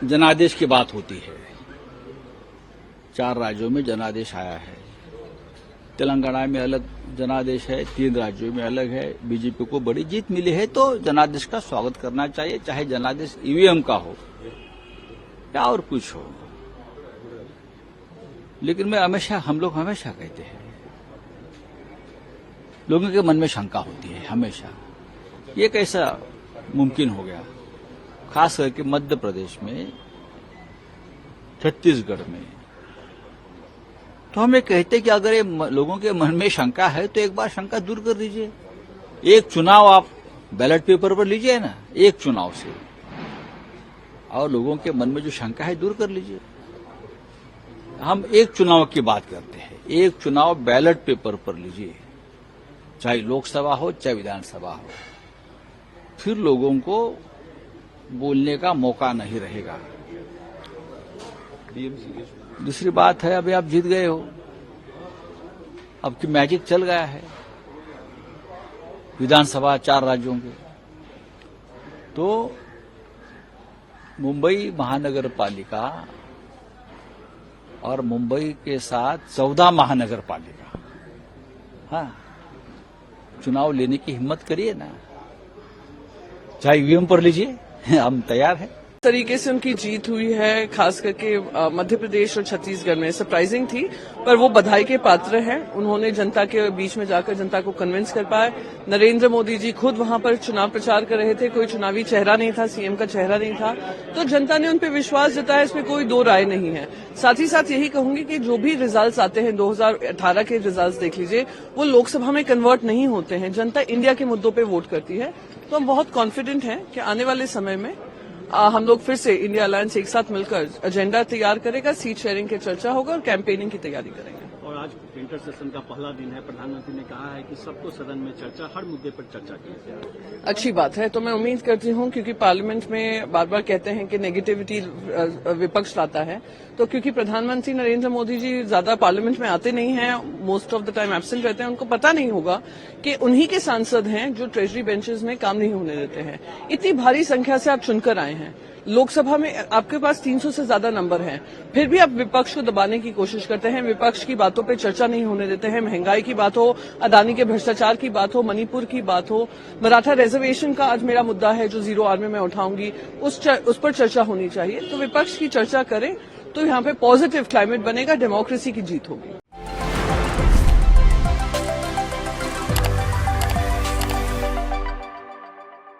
जनादेश की बात होती है। 4 राज्यों में जनादेश आया है। तेलंगाना में अलग जनादेश है, 3 राज्यों में अलग है। बीजेपी को बड़ी जीत मिली है तो जनादेश का स्वागत करना चाहिए, चाहे जनादेश ईवीएम का हो या और कुछ हो। लेकिन हम लोग हमेशा कहते हैं, लोगों के मन में शंका होती है हमेशा, ये कैसा मुमकिन हो गया, खास करके मध्य प्रदेश में, छत्तीसगढ़ में। तो हम ये कहते कि अगर ये लोगों के मन में शंका है तो एक बार शंका दूर कर दीजिए। एक चुनाव आप बैलेट पेपर पर लीजिए ना, एक चुनाव से, और लोगों के मन में जो शंका है दूर कर लीजिए। हम एक चुनाव की बात करते हैं, एक चुनाव बैलेट पेपर पर लीजिए, चाहे लोकसभा हो चाहे विधानसभा हो, फिर लोगों को बोलने का मौका नहीं रहेगा। दूसरी बात है, अभी आप जीत गए हो, अब की मैजिक चल गया है विधानसभा 4 राज्यों के। तो मुंबई महानगर पालिका और मुंबई के साथ 14 महानगर पालिका, हाँ, चुनाव लेने की हिम्मत करिए ना, चाहे ईवीएम पर लीजिए, हम तैयार हैं। तरीके से उनकी जीत हुई है, खास करके मध्य प्रदेश और छत्तीसगढ़ में, सरप्राइजिंग थी, पर वो बधाई के पात्र हैं। उन्होंने जनता के बीच में जाकर जनता को कन्विंस कर पाए। नरेंद्र मोदी जी खुद वहां पर चुनाव प्रचार कर रहे थे, कोई चुनावी चेहरा नहीं था, सीएम का चेहरा नहीं था, तो जनता ने उन पर विश्वास जताया, इसमें कोई दो राय नहीं है। साथ ही साथ यही कहूंगी कि जो भी रिजल्ट आते हैं, 2018 के रिजल्ट देख लीजिए, वो लोकसभा में कन्वर्ट नहीं होते हैं। जनता इंडिया के मुद्दों पर वोट करती है, तो हम बहुत कॉन्फिडेंट हैं कि आने वाले समय में हम लोग फिर से इंडिया अलायंस एक साथ मिलकर एजेंडा तैयार करेगा, सीट शेयरिंग की चर्चा होगा और कैंपेनिंग की तैयारी करेंगे। और आज विंटर सेशन का पहला दिन है, प्रधानमंत्री ने कहा है कि सबको सदन में चर्चा, हर मुद्दे पर चर्चा की जाए। अच्छी बात है, तो मैं उम्मीद करती हूं, क्योंकि पार्लियामेंट में बार बार कहते हैं कि नेगेटिविटी विपक्ष लाता है, तो क्योंकि प्रधानमंत्री नरेंद्र मोदी जी ज्यादा पार्लियामेंट में आते नहीं हैं, most of the time absent रहते हैं, उनको पता नहीं होगा कि उन्हीं के सांसद हैं जो ट्रेजरी बेंचेस में काम नहीं होने देते हैं। इतनी भारी संख्या से आप चुनकर आए हैं, लोकसभा में आपके पास 300 से ज्यादा नंबर हैं, फिर भी आप विपक्ष को दबाने की कोशिश करते हैं, विपक्ष की बातों पे चर्चा नहीं होने देते हैं। महंगाई की बात हो, अदानी के भ्रष्टाचार की बात हो, मणिपुर की बात हो, मराठा रिजर्वेशन का आज मेरा मुद्दा है जो 0 आवर में मैं उठाऊंगी, उस पर चर्चा होनी चाहिए। तो विपक्ष की चर्चा करें तो यहाँ पे पॉजिटिव क्लाइमेट बनेगा, डेमोक्रेसी की जीत होगी।